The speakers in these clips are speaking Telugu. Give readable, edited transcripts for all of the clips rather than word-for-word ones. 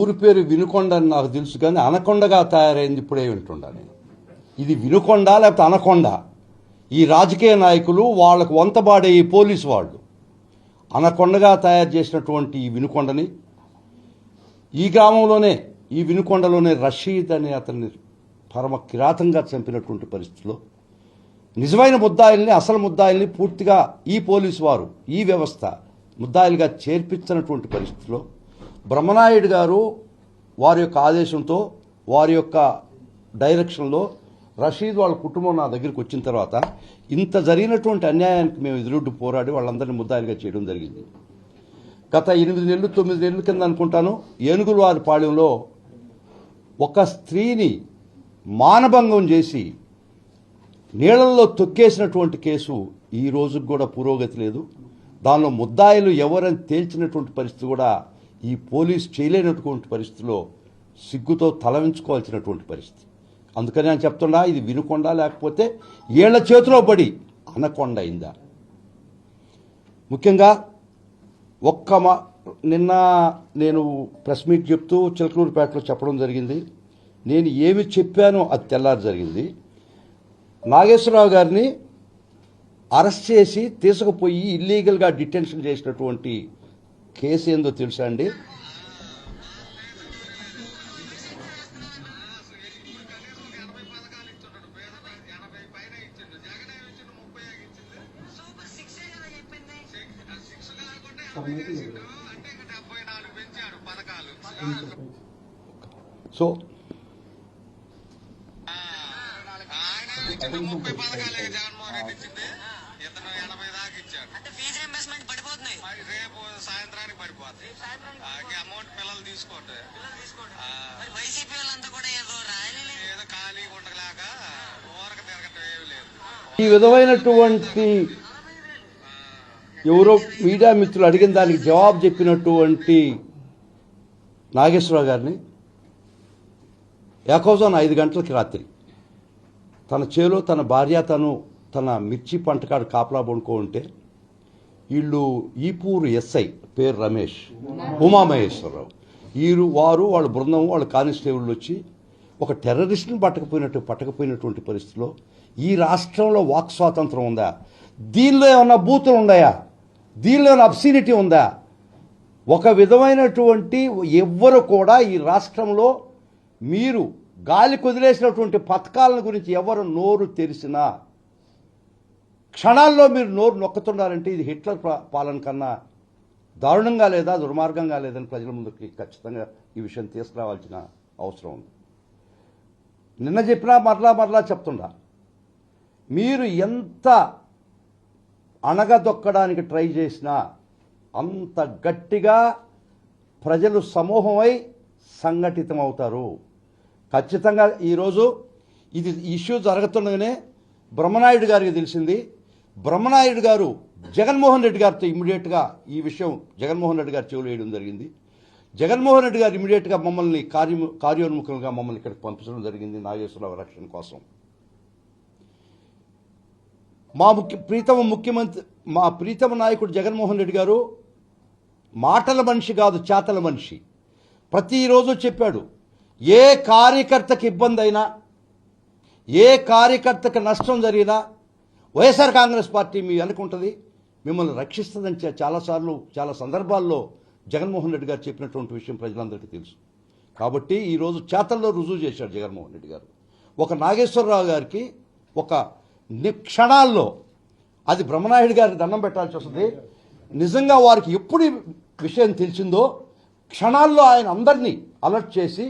ఊరి పేరు వినుకొండ అని నాకు తెలుసు, కానీ అనకొండగా తయారైంది ఇప్పుడే వింటుండా నేను. ఇది వినుకొండ లేకపోతే అనకొండ? ఈ రాజకీయ నాయకులు వాళ్ళకు వంతబాడే ఈ పోలీసు వాళ్ళు అనకొండగా తయారు చేసినటువంటి ఈ వినుకొండని, ఈ గ్రామంలోనే ఈ వినుకొండలోనే రషీద్ అనే అతన్ని పరమ కిరాతంగా చంపినటువంటి పరిస్థితిలో నిజమైన ముద్దాయిల్ని, అసలు ముద్దాయిల్ని పూర్తిగా ఈ పోలీసు వారు, ఈ వ్యవస్థ ముద్దాయిలుగా చేర్పించినటువంటి పరిస్థితిలో బ్రహ్మనాయుడు గారు వారి యొక్క ఆదేశంతో, వారి యొక్క డైరెక్షన్లో రషీద్ వాళ్ళ కుటుంబం నా దగ్గరికి వచ్చిన తర్వాత ఇంత జరిగినటువంటి అన్యాయానికి మేము ఎదురొడ్డు పోరాడి వాళ్ళందరినీ ముద్దాయిలుగా చేయడం జరిగింది. గత 8 నెలలు 9 నెలల కింద అనుకుంటాను, ఏనుగులవారి పాళెంలో ఒక స్త్రీని మానభంగం చేసి నీళ్లలో తొక్కేసినటువంటి కేసు ఈ రోజుకు కూడా పురోగతి లేదు. దానిలో ముద్దాయిలు ఎవరని తేల్చినటువంటి పరిస్థితి కూడా ఈ పోలీసు చేయలేనటువంటి పరిస్థితిలో సిగ్గుతో తలవించుకోవాల్సినటువంటి పరిస్థితి. అందుకని నేను చెప్తున్నా, ఇది వినుకొండ లేకపోతే ఏళ్ల చేతిలో పడి అనకొండ అయిందా? ముఖ్యంగా నిన్న నేను ప్రెస్ మీట్ చెప్తూ చిలకలూరుపేటలో చెప్పడం జరిగింది. నేను ఏమి చెప్పానో అది తెల్లారి జరిగింది. నాగేశ్వరరావు గారిని అరెస్ట్ చేసి తీసుకుపోయి ఇల్లీగల్గా డిటెన్షన్ చేసినటువంటి కేసు ఏందో తెలుసా అండి? సో 30 పథకాలే జగన్మోహన్ రెడ్డి ఇచ్చింది, ఇతను 80 దాకా ఇచ్చాడు. అంటే ఫీజు రింబర్స్మెంట్ పడిపోతుంది, రేపు సాయంత్రానికి పడిపోతుంది. అమౌంట్ పిల్లలు తీసుకోండి. వైసీపీ వాళ్ళంతా కూడా ఏదో ఖాళీ ఉండలేక ఊరక తిరగటం ఏమి లేదు. ఈ విధమైనటువంటి ఎవరో మీడియా మిత్రులు అడిగిన దానికి జవాబు చెప్పినటువంటి నాగేశ్వరరావు గారిని ఏకోజాన్ 5 గంటలకి రాత్రి తన చేలో తన భార్య తన మిర్చి పంటకాడు కాపలా పడుకో ఉంటే వీళ్ళు ఈపూరు ఎస్ఐ పేరు రమేష్, ఉమామహేశ్వరరావు, వాళ్ళ బృందం, వాళ్ళ కానిస్టేబుల్ వచ్చి ఒక టెర్రరిస్ట్ని పట్టకపోయినటువంటి పరిస్థితిలో ఈ రాష్ట్రంలో వాక్ స్వాతంత్రం ఉందా? దీనిలో ఏమన్నా బూతులు ఉన్నాయా? దీనిలో ఏమైనా అబ్సినిటీ ఉందా? ఒక విధమైనటువంటి ఎవ్వరు కూడా ఈ రాష్ట్రంలో మీరు గాలి కుదిలేసినటువంటి పథకాలను గురించి ఎవరు నోరు తెరిచినా క్షణాల్లో మీరు నోరు నొక్కుతున్నారంటే ఇది హిట్లర్ పాలన కన్నా దారుణంగా లేదా, దుర్మార్గంగా లేదని ప్రజల ముందుకి ఖచ్చితంగా ఈ విషయం తీసుకురావాల్సిన అవసరం ఉంది. నిన్న చెప్పినా మరలా చెప్తుండా, మీరు ఎంత అణగదొక్కడానికి ట్రై చేసినా అంత గట్టిగా ప్రజలు సమూహమై సంఘటితమవుతారు. ఖచ్చితంగా ఈరోజు ఇది ఇష్యూ జరుగుతుండగానే బ్రహ్మనాయుడు గారికి తెలిసింది. బ్రహ్మనాయుడు గారు జగన్మోహన్ రెడ్డి గారితో ఇమ్మీడియట్గా ఈ విషయం జగన్మోహన్ రెడ్డి గారు చెవులు వేయడం జరిగింది. జగన్మోహన్ రెడ్డి గారు ఇమ్మీడియట్గా మమ్మల్ని కార్యోన్ముఖంగా మమ్మల్ని ఇక్కడికి పంపించడం జరిగింది నాగేశ్వరరావు రక్షణ కోసం. మా ప్రీతమ నాయకుడు జగన్మోహన్ రెడ్డి గారు మాటల మనిషి కాదు, చేతల మనిషి. ప్రతిరోజు చెప్పాడు, ఏ కార్యకర్తకి ఇబ్బంది అయినా, ఏ కార్యకర్తకి నష్టం జరిగినా వైఎస్ఆర్ కాంగ్రెస్ పార్టీ మీ అనుకుంటుంది, మిమ్మల్ని రక్షిస్తుందని చాలా సందర్భాల్లో జగన్మోహన్ రెడ్డి గారు చెప్పినటువంటి విషయం ప్రజలందరికీ తెలుసు. కాబట్టి ఈరోజు చేతల్లో రుజువు చేశాడు జగన్మోహన్ రెడ్డి గారు. ఒక నాగేశ్వరరావు గారికి ఒక క్షణాల్లో అది బ్రహ్మనాయుడు గారికి దండం పెట్టాల్సి వస్తుంది. నిజంగా వారికి ఎప్పుడు విషయం తెలిసిందో క్షణాల్లో ఆయన అందరినీ అలర్ట్ చేసి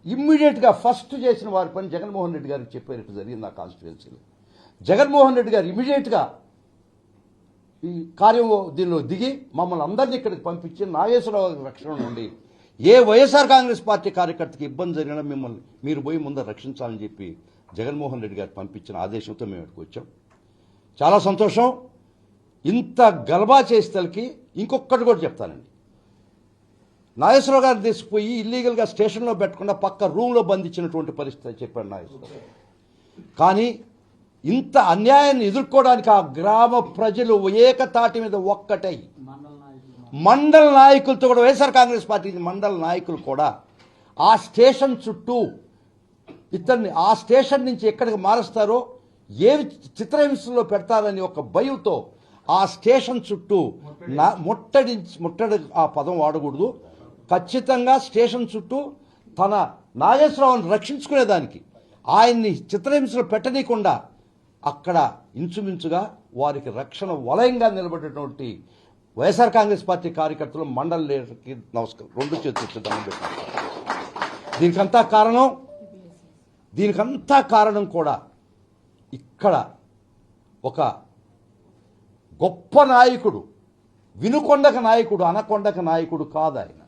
ఇమ్మీడియట్గా ఫస్ట్ చేసిన వారి పని జగన్మోహన్ రెడ్డి గారికి చెప్పేటట్టు జరిగింది ఆ కాన్స్టిట్యుయెన్సీలో. జగన్మోహన్ రెడ్డి గారు ఇమ్మీడియట్గా ఈ దీనిలో దిగి మమ్మల్ని అందరినీ ఇక్కడికి పంపించి నాగేశ్వరరావు రక్షణ నుండి ఏ వైఎస్ఆర్ కాంగ్రెస్ పార్టీ కార్యకర్తకి ఇబ్బంది జరిగినా మిమ్మల్ని మీరు పోయి ముందర రక్షించాలని చెప్పి జగన్మోహన్ రెడ్డి గారు పంపించిన ఆదేశంతో మేము ఇక్కడికి వచ్చాం. చాలా సంతోషం. ఇంత గలబా చేసేతలకి ఇంకొకటి కూడా చెప్తానండి. నాగేశ్వరరావు గారిని తీసుకుపోయి ఇల్లీగల్గా స్టేషన్లో పెట్టకుండా పక్క రూమ్లో బంధించినటువంటి పరిస్థితి చెప్పాడు నాగేశ్వరరావు. కానీ ఇంత అన్యాయాన్ని ఎదుర్కోవడానికి ఆ గ్రామ ప్రజలు ఏకతాటి మీద ఒక్కటై మండల నాయకులతో కూడా, వైఎస్ఆర్ కాంగ్రెస్ పార్టీ మండల నాయకులు కూడా ఆ స్టేషన్ చుట్టూ ఇతన్ని ఆ స్టేషన్ నుంచి ఎక్కడికి మారుస్తారో ఏవి చిత్రహింసలో పెడతారని ఒక భయంతో ఆ స్టేషన్ చుట్టూ ముట్టడి ఆ పదం వాడకూడదు, ఖచ్చితంగా స్టేషన్ చుట్టూ తన నాగేశ్వరరావుని రక్షించుకునేదానికి ఆయన్ని చిత్రహింసలు పెట్టనీయకుండా అక్కడ ఇంచుమించుగా వారికి రక్షణ వలయంగా నిలబడేటువంటి వైఎస్ఆర్ కాంగ్రెస్ పార్టీ కార్యకర్తలు మండల లీడర్కి నమస్కారం, 2 చేతులు దండం పెట్టారు. దీనికంతా కారణం కూడా ఇక్కడ ఒక గొప్ప నాయకుడు, వినుకొండక నాయకుడు, అనకొండక నాయకుడు కాదు ఆయన.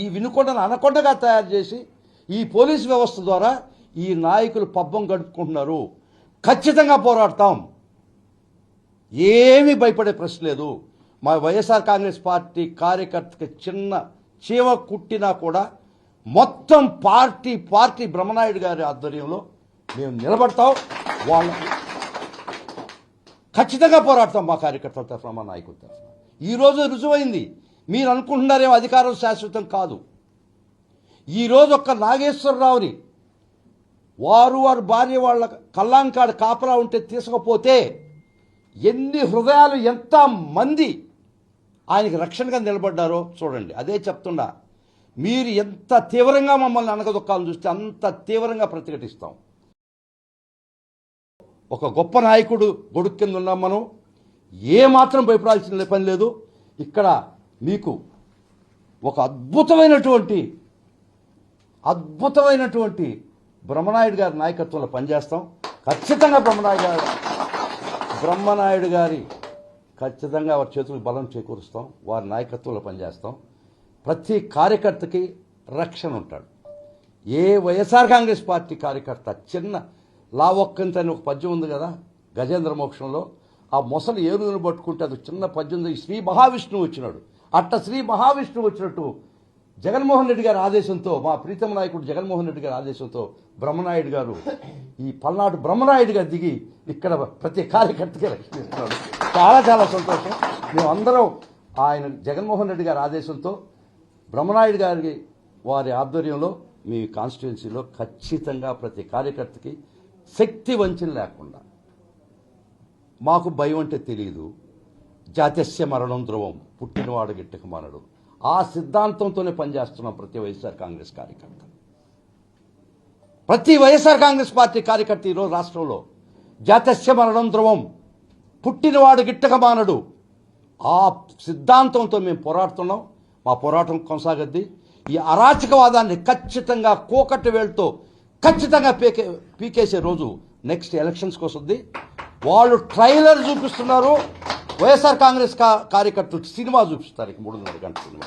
ఈ వినుకొండను అనకొండగా తయారు చేసి ఈ పోలీసు వ్యవస్థ ద్వారా ఈ నాయకులు పబ్బం గడుపుకుంటున్నారు. ఖచ్చితంగా పోరాడతాం, ఏమీ భయపడే ప్రశ్న లేదు. మా వైఎస్ఆర్ కాంగ్రెస్ పార్టీ కార్యకర్తకి చిన్న చీమ కుట్టినా కూడా మొత్తం పార్టీ బ్రహ్మనాయుడు గారి ఆధ్వర్యంలో మేము నిలబడతాం. వాళ్ళు ఖచ్చితంగా పోరాడతాం మా కార్యకర్తల తరఫున, మా నాయకుల తరఫున. ఈరోజు రుజువైంది. మీరు అనుకుంటున్నారేమో అధికారం శాశ్వతం కాదు. ఈరోజు ఒక్క నాగేశ్వరరావుని వారు భార్య వాళ్ళ కల్లాంకాడు కాపలా ఉంటే తీసుకపోతే ఎన్ని హృదయాలు, ఎంత మంది ఆయనకి రక్షణగా నిలబడ్డారో చూడండి. అదే చెప్తున్నా, మీరు ఎంత తీవ్రంగా మమ్మల్ని అనగదొక్కాలని చూస్తే అంత తీవ్రంగా ప్రతిఘటిస్తాం. ఒక గొప్ప నాయకుడు గొడుగు కింద ఉన్నాం మనం, ఏమాత్రం భయపడాల్సిన పని లేదు. ఇక్కడ మీకు ఒక అద్భుతమైనటువంటి బ్రహ్మనాయుడు గారి నాయకత్వంలో పనిచేస్తాం. ఖచ్చితంగా బ్రహ్మనాయుడు గారి ఖచ్చితంగా వారి చేతులకు బలం చేకూరుస్తాం, వారి నాయకత్వంలో పనిచేస్తాం. ప్రతి కార్యకర్తకి రక్షణ ఉంటాడు. ఏ వైఎస్ఆర్ కాంగ్రెస్ పార్టీ కార్యకర్త చిన్న లావొక్కంత అని ఒక పద్యం ఉంది కదా గజేంద్ర మోక్షంలో, ఆ మొసలు ఏనుగును పట్టుకుంటే అది చిన్న పద్యం ఉంది. శ్రీ మహావిష్ణువు వచ్చినాడు, అట్ట శ్రీ మహావిష్ణువు వచ్చినట్టు జగన్మోహన్ రెడ్డి గారి ఆదేశంతో, మా ప్రీతమ నాయకుడు జగన్మోహన్ రెడ్డి గారి ఆదేశంతో బ్రహ్మనాయుడు గారు, ఈ పల్నాడు బ్రహ్మనాయుడు గారు దిగి ఇక్కడ ప్రతి కార్యకర్తకి రక్షిస్తున్నాడు. చాలా సంతోషం. మేమందరం ఆయన జగన్మోహన్ రెడ్డి గారి ఆదేశంతో బ్రహ్మనాయుడు గారి వారి ఆధ్వర్యంలో మీ కాన్స్టిట్యున్సీలో ఖచ్చితంగా ప్రతి కార్యకర్తకి శక్తి వంచన లేకుండా, మాకు భయం అంటే తెలియదు, జాతస్య మరణం ధ్రువం, పుట్టినవాడు గిట్టక మనడు, ఆ సిద్ధాంతంతోనే పనిచేస్తున్నాం ప్రతి వైఎస్ఆర్ కాంగ్రెస్ కార్యకర్త. ప్రతి వైఎస్ఆర్ కాంగ్రెస్ పార్టీ కార్యకర్త ఈరోజు రాష్ట్రంలో జాతస్య మరణం ధ్రువం, పుట్టినవాడు గిట్టక మానడు, ఆ సిద్ధాంతంతో మేము పోరాడుతున్నాం. మా పోరాటం కొనసాగద్ది. ఈ అరాచకవాదాన్ని ఖచ్చితంగా కోకట్టు వేళ్ళతో ఖచ్చితంగా పీకేసే రోజు నెక్స్ట్ ఎలక్షన్స్కి వస్తుంది. వాళ్ళు ట్రైలర్ చూపిస్తున్నారు, వైఎస్ఆర్ కాంగ్రెస్ కార్యకర్తలు సినిమా చూపిస్తారు. 3.5 గంటల సినిమా.